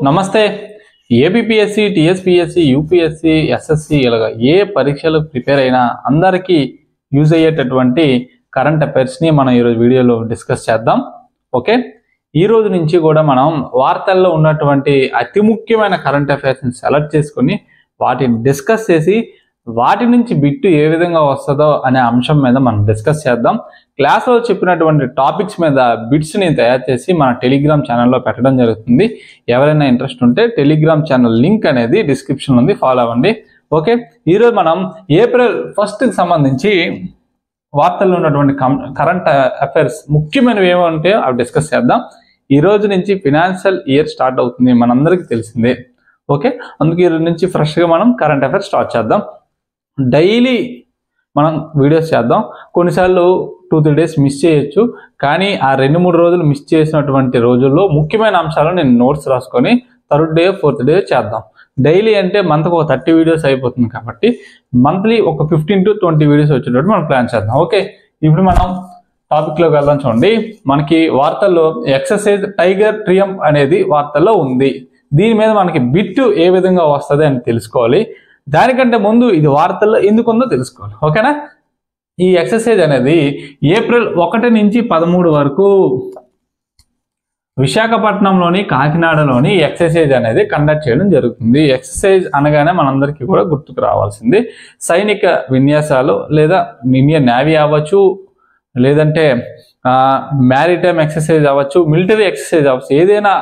నమస్తే. ABPSC, TSPSC, UPSC, SSC ఇలాగా ఏ పరీక్షలు ప్రిపేర్ అయినా అందరికీ యూజ్ అయ్యేటటువంటి కరెంట్ అఫైర్స్ని మనం ఈరోజు వీడియోలో డిస్కస్ చేద్దాం. ఓకే, ఈ రోజు నుంచి కూడా మనం వార్తల్లో ఉన్నటువంటి అతి ముఖ్యమైన కరెంట్ అఫైర్స్ని సెలెక్ట్ చేసుకొని వాటిని డిస్కస్ చేసి వాటి నుంచి బిట్టు ఏ విధంగా వస్తుందో అనే అంశం మీద మనం డిస్కస్ చేద్దాం. క్లాస్లో చెప్పినటువంటి టాపిక్స్ మీద బిట్స్ని తయారు చేసి మన టెలిగ్రామ్ ఛానల్లో పెట్టడం జరుగుతుంది. ఎవరైనా ఇంట్రెస్ట్ ఉంటే టెలిగ్రామ్ ఛానల్ లింక్ అనేది డిస్క్రిప్షన్ ఉంది, ఫాలో అవ్వండి. ఓకే, ఈరోజు మనం ఏప్రిల్ 1కి సంబంధించి వార్తల్లో ఉన్నటువంటి కరెంట్ అఫైర్స్ ముఖ్యమైనవి ఏమంటే అవి డిస్కస్ చేద్దాం. ఈ రోజు నుంచి ఫినాన్షియల్ ఇయర్ స్టార్ట్ అవుతుంది, మనందరికీ తెలిసిందే. ఓకే, అందుకే ఈ రోజు నుంచి ఫ్రెష్గా మనం కరెంట్ అఫైర్స్ స్టార్ట్ చేద్దాం. డైలీ మనం వీడియోస్ చేద్దాం. కొన్నిసార్లు 2-3 డేస్ మిస్ చేయొచ్చు, కానీ ఆ 2-3 రోజులు మిస్ చేసినటువంటి రోజుల్లో ముఖ్యమైన అంశాలను నేను నోట్స్ రాసుకొని 3rd డే 4th డే చేద్దాం. డైలీ అంటే మంత్కి ఒక 30 వీడియోస్ అయిపోతుంది కాబట్టి మంత్లీ ఒక 15 to 20 వీడియోస్ వచ్చేటట్టు మనం ప్లాన్ చేద్దాం. ఓకే, ఇప్పుడు మనం టాపిక్లోకి వెళ్దాం. చూడండి, మనకి వార్తల్లో ఎక్సర్సైజ్ టైగర్ ట్రియంఫ్ అనేది వార్తల్లో ఉంది. దీని మీద మనకి బిట్టు ఏ విధంగా వస్తుంది అని తెలుసుకోవాలి. దానికంటే ముందు ఇది వార్తల్లో ఎందుకుందో తెలుసుకోవాలి. ఓకేనా, ఈ ఎక్సర్సైజ్ అనేది ఏప్రిల్ 1 నుంచి 13 వరకు విశాఖపట్నంలోని కాకినాడలోని ఎక్సర్సైజ్ అనేది కండక్ట్ చేయడం జరుగుతుంది. ఎక్సర్సైజ్ అనగానే మనందరికీ కూడా గుర్తుకు రావాల్సింది సైనిక విన్యాసాలు, లేదా ఇండియన్ నేవీ అవ్వచ్చు, లేదంటే మ్యారిటైమ్ ఎక్సర్సైజ్ అవ్వచ్చు, మిలిటరీ ఎక్సర్సైజ్ అవ్వచ్చు. ఏదైనా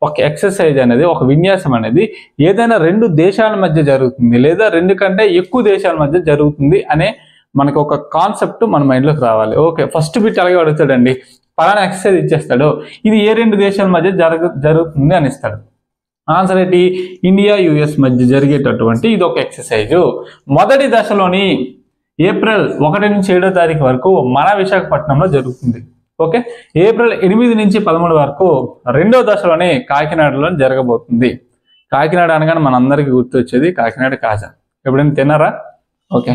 ఒక ఎక్సర్సైజ్ అనేది, ఒక విన్యాసం అనేది ఏదైనా 2 దేశాల మధ్య జరుగుతుంది, లేదా 2 కంటే ఎక్కువ దేశాల మధ్య జరుగుతుంది అనే మనకు ఒక కాన్సెప్ట్ మన మైండ్లోకి రావాలి. ఓకే, ఫస్ట్ బిట్ అలాగే అడుగుతాడండి, పలానా ఎక్సర్సైజ్ ఇచ్చేస్తాడు, ఇది ఏ 2 దేశాల మధ్య జరుగుతుంది అని ఇస్తాడు. ఆన్సర్ ఏంటి? ఇండియా యుఎస్ మధ్య జరిగేటటువంటి ఇది ఒక ఎక్సర్సైజు. మొదటి దశలోని ఏప్రిల్ 1 నుంచి 7వ తారీఖు వరకు మన విశాఖపట్నంలో జరుగుతుంది. ఓకే, ఏప్రిల్ 8 నుంచి 13 వరకు 2వ దశలోనే కాకినాడలో జరగబోతుంది. కాకినాడ అనగానే మనందరికీ గుర్తొచ్చేది కాకినాడ కాజా. ఎప్పుడైనా తిన్నారా? ఓకే,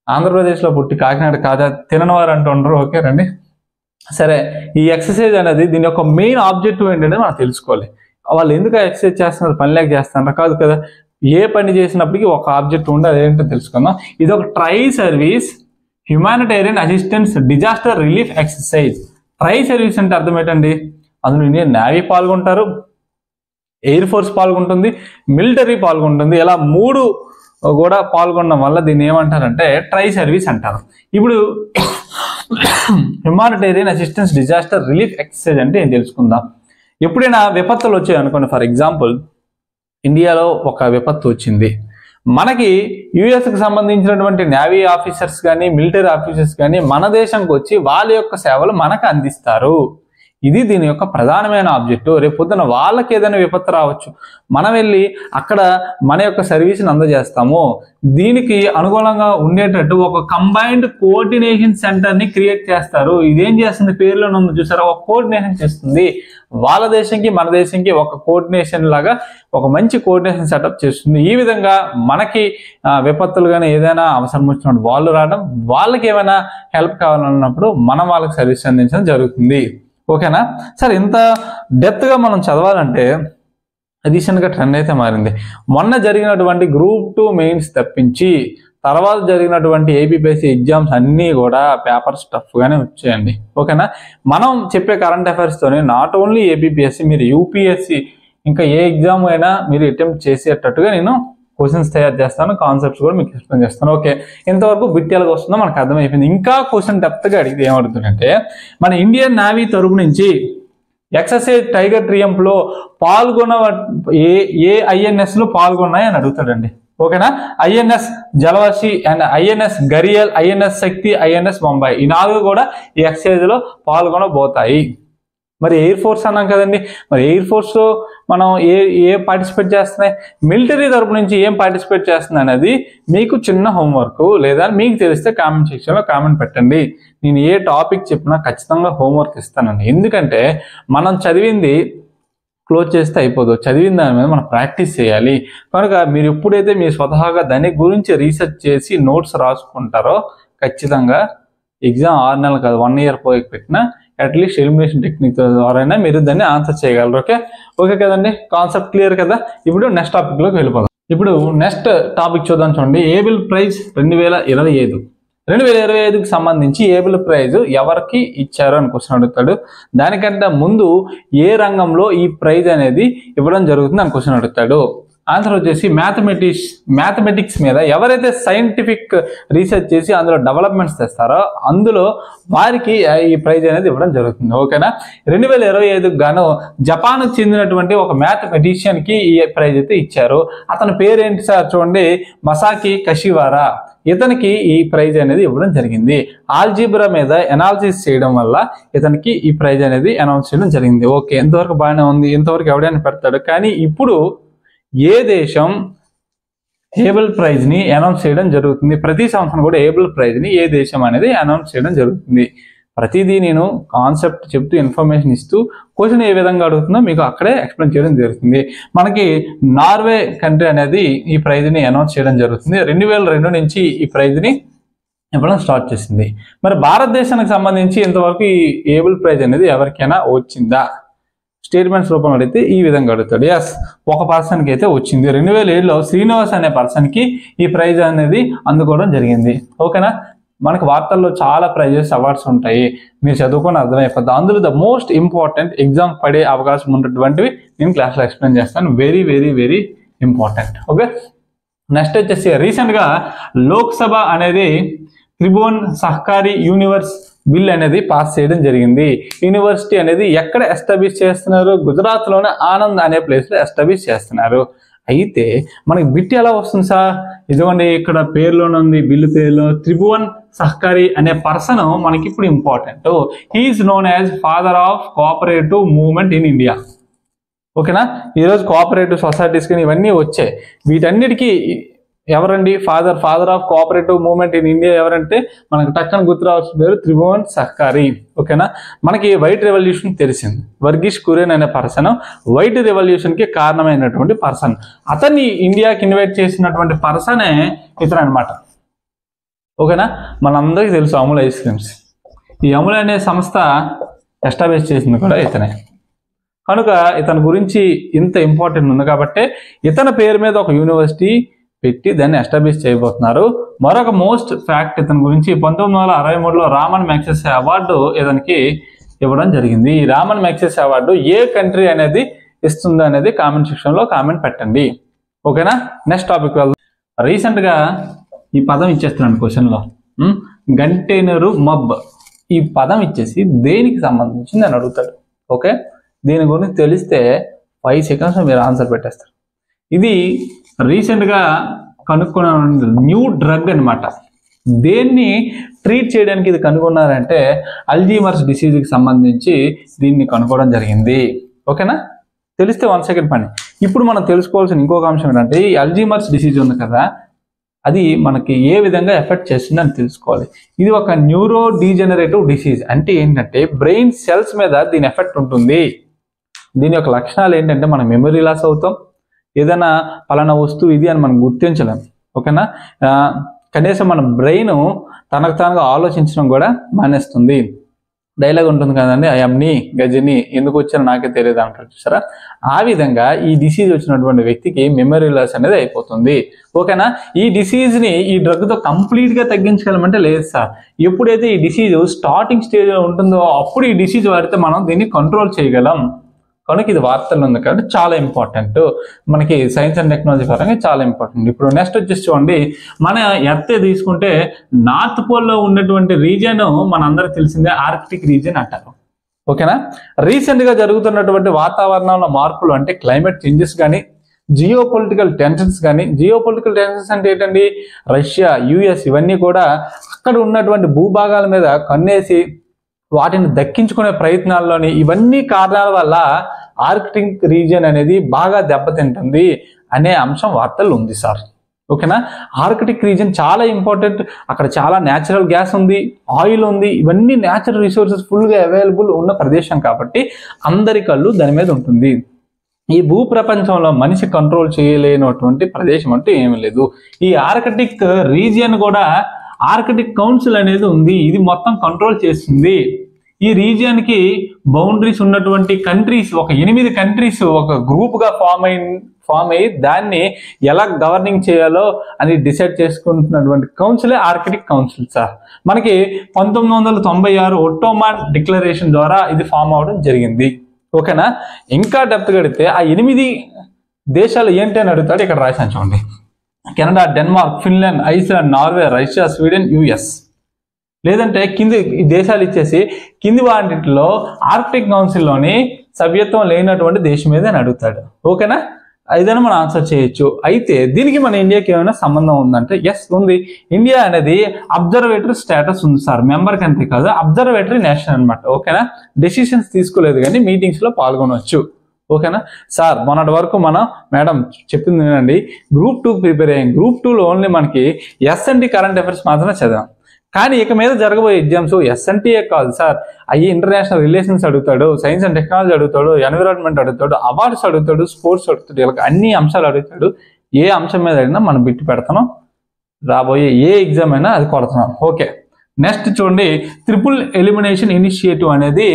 ఆంధ్రప్రదేశ్లో పుట్టి కాకినాడ కాజా తినని వారు అంటూ ఉండరు. ఓకే రండి. సరే, ఈ ఎక్సర్సైజ్ అనేది దీని యొక్క మెయిన్ ఆబ్జెక్టివ్ ఏంటంటే మనం తెలుసుకోవాలి. వాళ్ళు ఎందుకు ఎక్సర్సైజ్ చేస్తున్నారు, పని లేక చేస్తున్నారా? కాదు కదా, ఏ పని చేసినప్పటికీ ఒక ఆబ్జెక్ట్ ఉంటే అదేంటో తెలుసుకుందాం. ఇది ఒక tri service humanitarian assistance disaster relief exercise. Tri service అంటే అర్థం ఏంటండి? అందులో ఇండియన్ నేవీ పాల్గొంటారు, ఎయిర్ ఫోర్స్ పాల్గొంటుంది, మిలిటరీ పాల్గొంటుంది. ఇలా 3 కూడా పాల్గొనడం వల్ల దీన్ని ఏమంటారంటే ట్రై సర్వీస్ అంటారు. ఇప్పుడు humanitarian assistance disaster relief exercise అంటే ఏం తెలుసుకుందాం. ఎప్పుడైనా విపత్తులు వచ్చాయి అనుకోండి, ఫర్ ఎగ్జాంపుల్ ఇండియాలో ఒక విపత్తు వచ్చింది, మనకి యుఎస్కి సంబంధించినటువంటి నేవీ ఆఫీసర్స్ కానీ మిలిటరీ ఆఫీసర్స్ కానీ మన దేశంకి వచ్చి వాళ్ళ యొక్క సేవలు మనకు అందిస్తారు. ఇది దీని యొక్క ప్రధానమైన ఆబ్జెక్టివ్. రేపు పొద్దున వాళ్ళకి ఏదైనా విపత్తు రావచ్చు, మనం వెళ్ళి అక్కడ మన యొక్క సర్వీస్ని అందజేస్తాము. దీనికి అనుగుణంగా ఉండేటట్టు ఒక కంబైన్డ్ కోఆర్డినేషన్ సెంటర్ని క్రియేట్ చేస్తారు. ఇదేం చేస్తుంది? పేరులో ఉంది చూసారా, ఒక కోఆర్డినేషన్ చేస్తుంది. వాళ్ళ దేశంకి మన దేశంకి ఒక కోఆర్డినేషన్ లాగా ఒక మంచి కోఆర్డినేషన్ సెటప్ చేస్తుంది. ఈ విధంగా మనకి విపత్తులు కానీ ఏదైనా అవసరం వచ్చినప్పుడు వాళ్ళు రావడం, వాళ్ళకి ఏమైనా హెల్ప్ కావాలన్నప్పుడు మనం వాళ్ళకి సర్వీస్ అందించడం జరుగుతుంది. ఓకేనా? సరే, ఇంత డెప్త్గా మనం చదవాలంటే రీసెంట్గా ట్రెండ్ అయితే మారింది. మొన్న జరిగినటువంటి గ్రూప్ 2 మెయిన్స్ తప్పించి తర్వాత జరిగినటువంటి ఏబిపిఎస్సి ఎగ్జామ్స్ అన్నీ కూడా పేపర్స్ టఫ్గానే వచ్చాయండి. ఓకేనా? మనం చెప్పే కరెంట్ అఫైర్స్తోనే నాట్ ఓన్లీ ఏబిపిఎస్సి, మీరు యూపీఎస్సి ఇంకా ఏ ఎగ్జామ్ అయినా మీరు అటెంప్ట్ చేసేటట్టుగా నేను క్వశ్చన్స్ తయారు చేస్తాను, కాన్సెప్ట్స్ కూడా మీకు ఎక్స్ప్లెయిన్ చేస్తాను. ఓకే, ఇంతవరకు బిట్ ఎలాగ వస్తుందో మనకు అర్థమైపోయింది. ఇంకా క్వశ్చన్ డెప్త్గా అడిగితే ఏమడుగుతుందంటే, మన ఇండియన్ నేవీ తరపు నుంచి ఎక్సర్సైజ్ టైగర్ ట్రియంఫ్లో పాల్గొన్న ఏ ఐఎన్ఎస్లో పాల్గొన్నాయి అని అడుగుతాడండి. ఓకేనా? ఐఎన్ఎస్ జలవర్షి and INS Gharial, INS Shakti, INS Mumbai, ఈ 4 కూడా ఈ ఎక్సర్సైజ్లో పాల్గొనబోతాయి. మరి ఎయిర్ ఫోర్స్ అన్నాం కదండి, మరి ఎయిర్ ఫోర్స్ మనం ఏ పార్టిసిపేట్ చేస్తున్నాయి, మిలిటరీ తరపు నుంచి ఏం పార్టిసిపేట్ చేస్తుంది అనేది మీకు చిన్న హోంవర్క్, లేదా మీకు తెలిస్తే కామెంట్ సెక్షన్లో కామెంట్ పెట్టండి. నేను ఏ టాపిక్ చెప్పినా ఖచ్చితంగా హోంవర్క్ ఇస్తానండి. ఎందుకంటే మనం చదివింది క్లోజ్ చేస్తే అయిపోదు, చదివిన దాని మీద మనం ప్రాక్టీస్ చేయాలి. కనుక మీరు ఎప్పుడైతే మీ స్వతహాగా దాని గురించి రీసెర్చ్ చేసి నోట్స్ రాసుకుంటారో ఖచ్చితంగా ఎగ్జామ్ 6 నెలలు కాదు 1 ఇయర్ పోయి పెట్టినా అట్లీస్ట్ ఎలిమినేషన్ టెక్నిక్ ద్వారా మీరు దాన్ని ఆన్సర్ చేయగలరు. ఓకే కదండి, కాన్సెప్ట్ క్లియర్ కదా. ఇప్పుడు నెక్స్ట్ టాపిక్లోకి వెళ్ళిపోదాం. ఇప్పుడు నెక్స్ట్ టాపిక్ చూద్దాం. చూడండి, ఏబుల్ ప్రైజ్ 2025. 2025కి సంబంధించి ఏబుల్ ప్రైజ్ ఎవరికి ఇచ్చారు అని క్వశ్చన్ అడుగుతాడు. దానికంటే ముందు ఏ రంగంలో ఈ ప్రైజ్ అనేది ఇవ్వడం జరుగుతుంది అని క్వశ్చన్ అడుగుతాడు. ఆన్సర్ వచ్చేసి మ్యాథమెటిక్స్ మీద ఎవరైతే సైంటిఫిక్ రీసెర్చ్ చేసి అందులో డెవలప్మెంట్స్ తెస్తారో అందులో వారికి ఈ ప్రైజ్ అనేది ఇవ్వడం జరుగుతుంది. ఓకేనా, 2025కు గాను జపాన్కు చెందినటువంటి ఒక మ్యాథమెటిషియన్కి ఈ ప్రైజ్ అయితే ఇచ్చారు. అతని పేరేంటి సార్? చూడండి, మసాకి కషివారా. ఇతనికి ఈ ప్రైజ్ అనేది ఇవ్వడం జరిగింది. ఆల్జీబ్రా మీద ఎనాలిసిస్ చేయడం వల్ల ఇతనికి ఈ ప్రైజ్ అనేది అనౌన్స్ చేయడం జరిగింది. ఓకే, ఎంతవరకు బాగానే ఉంది, ఇంతవరకు ఎవడైనా పెడతాడు. కానీ ఇప్పుడు ఏ దేశం ఏబుల్ ప్రైజ్ ని అనౌన్స్ చేయడం జరుగుతుంది? ప్రతి సంవత్సరం కూడా ఏబుల్ ప్రైజ్ ని ఏ దేశం అనేది అనౌన్స్ చేయడం జరుగుతుంది. ప్రతిదీ నేను కాన్సెప్ట్ చెప్తూ ఇన్ఫర్మేషన్ ఇస్తూ క్వశ్చన్ ఏ విధంగా అడుగుతుందో మీకు అక్కడే ఎక్స్ప్లెయిన్ చేయడం జరుగుతుంది. మనకి నార్వే కంట్రీ అనేది ఈ ప్రైజ్ ని అనౌన్స్ చేయడం జరుగుతుంది. 2002 నుంచి ఈ ప్రైజ్ ని ఇవ్వడం స్టార్ట్ చేసింది. మరి భారతదేశానికి సంబంధించి ఇంతవరకు ఈ ఏబుల్ ప్రైజ్ అనేది ఎవరికైనా వచ్చిందా? స్టేట్మెంట్స్ రూపంలో అడిగితే ఈ విధంగా అడుగుతాడు. ఎస్, ఒక పర్సన్కి అయితే వచ్చింది. 2007లో శ్రీనివాస్ అనే పర్సన్కి ఈ ప్రైజ్ అనేది అందుకోవడం జరిగింది. ఓకేనా, మనకు వార్తల్లో చాలా ప్రైజెస్ అవార్డ్స్ ఉంటాయి, మీరు చదువుకొని అర్థమైపోద్ది. అందులో ద మోస్ట్ ఇంపార్టెంట్ ఎగ్జామ్ పడే అవకాశం ఉన్నటువంటివి నేను క్లాస్లో ఎక్స్ప్లెయిన్ చేస్తాను. Very very very important. Okay, next వచ్చేసి రీసెంట్గా లోక్సభ అనేది త్రిభువన్ సహకారి యూనివర్స్ బిల్ అనేది పాస్ చేయడం జరిగింది. యూనివర్సిటీ అనేది ఎక్కడ ఎస్టాబ్లిష్ చేస్తున్నారు? గుజరాత్లోనే ఆనంద్ అనే ప్లేస్లో ఎస్టాబ్లిష్ చేస్తున్నారు. అయితే మనకి బిట్ ఎలా వస్తుంది సార్? ఇదిగోండి, ఇక్కడ పేరులోనే ఉంది, బిల్లు పేరులో త్రిభువన్ సహకారి అనే పర్సన్ మనకి ఇప్పుడు important. He is known as father of cooperative movement in India. ఓకేనా, ఈరోజు కోఆపరేటివ్ సొసైటీస్ కానీ ఇవన్నీ వచ్చాయి. వీటన్నిటికీ ఎవరండి father of cooperative movement in India ఎవరంటే మనకు టక్కన గుర్తు రావాల్సిన పేరు త్రిభువన్ సహకారి. ఓకేనా, మనకి వైట్ రెవల్యూషన్ తెలిసింది. వర్గీష్ కురియన్ అనే పర్సన్ వైట్ రెవల్యూషన్ కి కారణమైనటువంటి పర్సన్. అతన్ని ఇండియాకి ఇన్వైట్ చేసినటువంటి పర్సనే ఇతను అనమాట. ఓకేనా, మనందరికీ తెలుసు అమూల్ ఐస్ క్రీమ్స్. ఈ అమూల్ అనే సంస్థ ఎస్టాబ్లిష్ చేసింది కూడా ఇతనే. కనుక ఇతని గురించి ఇంత ఇంపార్టెంట్ ఉంది కాబట్టి ఇతని పేరు మీద ఒక యూనివర్సిటీ పెట్టి దాన్ని ఎస్టాబ్లిష్ చేయబోతున్నారు. మరొక మోస్ట్ ఫ్యాక్ట్ ఇతని గురించి 1963లో రామన్ మ్యాగ్సెసే అవార్డు ఇతనికి ఇవ్వడం జరిగింది. ఈ రామన్ మ్యాగ్సెసే అవార్డు ఏ కంట్రీ అనేది ఇస్తుంది అనేది కామెంట్ సెక్షన్లో కామెంట్ పెట్టండి. ఓకేనా, నెక్స్ట్ టాపిక్ వెళ్దాం. రీసెంట్గా ఈ పదం ఇచ్చేస్తున్నాను క్వశ్చన్లో, గంటేనరు మబ్. ఈ పదం ఇచ్చేసి దేనికి సంబంధించింది అని అడుగుతాడు. ఓకే, దీని గురించి తెలిస్తే 5 సెకండ్స్ మీరు ఆన్సర్ పెట్టేస్తారు. ఇది రీసెంట్గా కనుక్కున్న న్యూ డ్రగ్ అనమాట. దేన్ని ట్రీట్ చేయడానికి ఇది కనుగొన్నారంటే అల్జీమర్స్ డిసీజ్కి సంబంధించి దీన్ని కనుక్కోవడం జరిగింది. ఓకేనా, తెలిస్తే 1 సెకండ్ పని. ఇప్పుడు మనం తెలుసుకోవాల్సిన ఇంకొక అంశం ఏంటంటే ఈ అల్జీమర్స్ డిసీజ్ ఉంది కదా, అది మనకి ఏ విధంగా ఎఫెక్ట్ చేస్తుంది అని తెలుసుకోవాలి. ఇది ఒక న్యూరో డీజనరేటివ్ డిసీజ్. అంటే ఏంటంటే బ్రెయిన్ సెల్స్ మీద దీని ఎఫెక్ట్ ఉంటుంది. దీని యొక్క లక్షణాలు ఏంటంటే మనం మెమరీ లాస్ అవుతాం, ఏదైనా పలానా వస్తువు ఇది అని మనం గుర్తించలేం. ఓకేనా, కనీసం మన బ్రెయిన్ తనకు తానుగా ఆలోచించడం కూడా మానేస్తుంది. డైలాగ్ ఉంటుంది కదండి, ఐఎమ్ని గజని ఎందుకు వచ్చారో నాకే తెలియదు అంటారు చూసారా. ఆ విధంగా ఈ డిసీజ్ వచ్చినటువంటి వ్యక్తికి మెమరీ లాస్ అనేది అయిపోతుంది. ఓకేనా, ఈ డిసీజ్ని ఈ డ్రగ్తో కంప్లీట్గా తగ్గించగలమంటే లేదు సార్. ఎప్పుడైతే ఈ డిసీజ్ స్టార్టింగ్ స్టేజ్లో ఉంటుందో అప్పుడు ఈ డిసీజ్ వాడితే మనం దీన్ని కంట్రోల్ చేయగలం. కనుక ఇది వార్తల్లో ఉంది కాబట్టి చాలా ఇంపార్టెంట్, మనకి సైన్స్ అండ్ టెక్నాలజీ పరంగా చాలా ఇంపార్టెంట్. ఇప్పుడు నెక్స్ట్ వచ్చేసి చూడండి, మన ఎర్త్ తీసుకుంటే నార్త్ పోల్లో ఉన్నటువంటి రీజియన్ మనందరికి తెలిసిందే ఆర్కిటిక్ రీజియన్ అంటారు. ఓకేనా, రీసెంట్గా జరుగుతున్నటువంటి వాతావరణంలో మార్పులు అంటే క్లైమేట్ చేంజెస్ కానీ జియో పొలిటికల్ టెన్షన్స్ కానీ, జియో పొలిటికల్ టెన్షన్స్ అంటే ఏంటండి, రష్యా యుఎస్ ఇవన్నీ కూడా అక్కడ ఉన్నటువంటి భూభాగాల మీద కన్నేసి వాటిని దక్కించుకునే ప్రయత్నాల్లోని ఇవన్నీ కారణాల వల్ల ఆర్కిటిక్ రీజియన్ అనేది బాగా దెబ్బతింటుంది అనే అంశం వార్తలు ఉంది సార్. ఓకేనా, ఆర్కిటిక్ రీజియన్ చాలా ఇంపార్టెంట్. అక్కడ చాలా న్యాచురల్ గ్యాస్ ఉంది, ఆయిల్ ఉంది, ఇవన్నీ న్యాచురల్ రిసోర్సెస్ ఫుల్గా అవైలబుల్ ఉన్న ప్రదేశం కాబట్టి అందరి కళ్ళు దాని మీద ఉంటుంది. ఈ భూ ప్రపంచంలో మనిషి కంట్రోల్ చేయలేనటువంటి ప్రదేశం అంటూ ఏమీ లేదు. ఈ ఆర్కిటిక్ రీజియన్ కూడా ఆర్కిటిక్ కౌన్సిల్ అనేది ఉంది, ఇది మొత్తం కంట్రోల్ చేస్తుంది. ఈ రీజియన్ కి బౌండరీస్ ఉన్నటువంటి కంట్రీస్ ఒక 8 కంట్రీస్ ఒక గ్రూప్ గా ఫామ్ అయ్యి దాన్ని ఎలా గవర్నింగ్ చేయాలో అని డిసైడ్ చేసుకుంటున్నటువంటి కౌన్సిలే ఆర్కిటిక్ కౌన్సిల్ సార్. మనకి 1996 ఒట్టోమాన్ డిక్లరేషన్ ద్వారా ఇది ఫామ్ అవడం జరిగింది. ఓకేనా? ఇంకా డెప్త్ గడితే ఆ 8 దేశాలు ఏంటి అని అడుగుతాడు. ఇక్కడ రాశాను చూడండి. Canada, Denmark, Finland, Iceland, Norway, Russia, Sweden, US. లేదంటే కింది దేశాలు ఇచ్చేసి కింది వాటిలో ఆర్కిటిక్ కౌన్సిల్లోని సభ్యత్వం లేనటువంటి దేశం ఏదని అడుగుతాడు. ఓకేనా? ఏదైనా మనం ఆన్సర్ చేయొచ్చు. అయితే దీనికి మన ఇండియాకి ఏమైనా సంబంధం ఉందంటే ఎస్ ఉంది. ఇండియా అనేది అబ్జర్వేటరీ స్టేటస్ ఉంది సార్. మెంబర్ కంట్రీ కాదు, అబ్జర్వేటరీ నేషన్ అనమాట. ఓకేనా? డెసిషన్స్ తీసుకోలేదు కానీ మీటింగ్స్ లో పాల్గొనవచ్చు. ఓకేనా సార్? మొన్నటి వరకు మనం మేడం చెప్పింది వినండి. గ్రూప్ 2 ప్రిపేర్ అయ్యాం. గ్రూప్ 2లో ఓన్లీ మనకి ఎస్ఎన్టీ కరెంట్ అఫైర్స్ మాత్రమే చదివాం. కానీ ఇక మీద జరగబోయే ఎగ్జామ్స్ ఎస్ఎన్టీఏ కాదు సార్. అయ్యి ఇంటర్నేషనల్ రిలేషన్స్ అడుగుతాడు, సైన్స్ అండ్ టెక్నాలజీ అడుగుతాడు, ఎన్విరాన్మెంట్ అడుగుతాడు, అవార్డ్స్ అడుగుతాడు, స్పోర్ట్స్ అడుగుతాడు, ఇలా అన్ని అంశాలు అడుగుతాడు. ఏ అంశం మీద అడిగినా మనం బిట్టి పెడతాం. రాబోయే ఏ ఎగ్జామ్ అయినా అది కొడుతున్నాం. ఓకే, నెక్స్ట్ చూడండి. ట్రిపుల్ ఎలిమినేషన్ ఇనిషియేటివ్ అనేది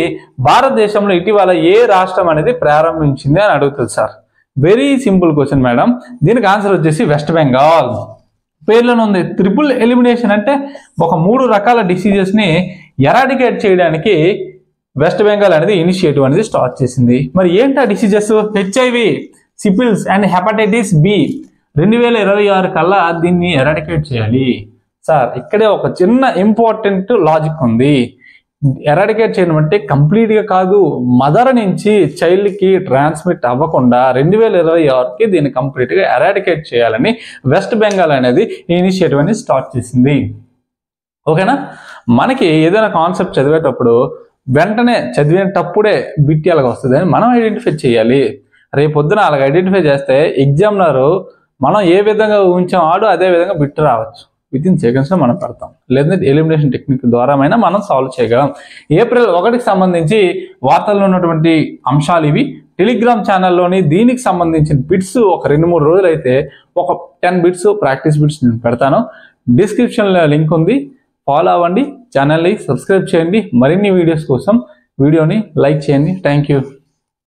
భారతదేశంలో ఇటీవల ఏ రాష్ట్రం అనేది ప్రారంభించింది అని అడుగుతుంది sir. Very simple question madam. దీనికి ఆన్సర్ వచ్చేసి వెస్ట్ బెంగాల్. పేర్లోనే ఉంది. ట్రిపుల్ ఎలిమినేషన్ అంటే ఒక 3 రకాల డిసీజెస్ ని ఎరాడికేట్ చేయడానికి వెస్ట్ బెంగాల్ అనేది ఇనిషియేటివ్ అనేది స్టార్ట్ చేసింది. మరి ఏంటి ఆ diseases? HIV, syphilis and hepatitis B. 2026 కల్లా దీన్ని ఎరాడికేట్ చేయాలి సార్. ఇక్కడే ఒక చిన్న ఇంపార్టెంట్ లాజిక్ ఉంది. ఎరాడికేట్ చేయడం అంటే కంప్లీట్ గా కాదు, మదర్ నుంచి చైల్డ్ కి ట్రాన్స్మిట్ అవ్వకుండా 2026కి దీన్ని కంప్లీట్ గా ఎరాడికేట్ చేయాలని వెస్ట్ బెంగాల్ అనేది ఈ ఇనిషియేటివ్ అనేది స్టార్ట్ చేసింది. ఓకేనా? మనకి ఏదైనా కాన్సెప్ట్ చదివేటప్పుడు వెంటనే చదివేటప్పుడే బిట్ ఎలాగ వస్తుంది అని మనం ఐడెంటిఫై చేయాలి. రేపు పొద్దున అలాగ ఐడెంటిఫై చేస్తే ఎగ్జామినర్ మనం ఏ విధంగా ఊహించాం ఆడు అదే విధంగా బిట్ రావచ్చు. విత్ ఇన్ సెకండ్స్ లో మనం పెడతాం. లేదంటే ఎలిమినేషన్ టెక్నిక్ ద్వారా మనం సాల్వ్ చేయగలం. April 1కి సంబంధించి వార్తల్లో ఉన్నటువంటి అంశాలు ఇవి. టెలిగ్రామ్ ఛానల్లోని దీనికి సంబంధించిన బిట్స్ ఒక 2-3 రోజులు అయితే ఒక 10 బిట్స్ ప్రాక్టీస్ బిట్స్ నేను పెడతాను. డిస్క్రిప్షన్లో లింక్ ఉంది, ఫాలో అవ్వండి. ఛానల్ని సబ్స్క్రైబ్ చేయండి. మరిన్ని వీడియోస్ కోసం వీడియోని లైక్ చేయండి. Thank you.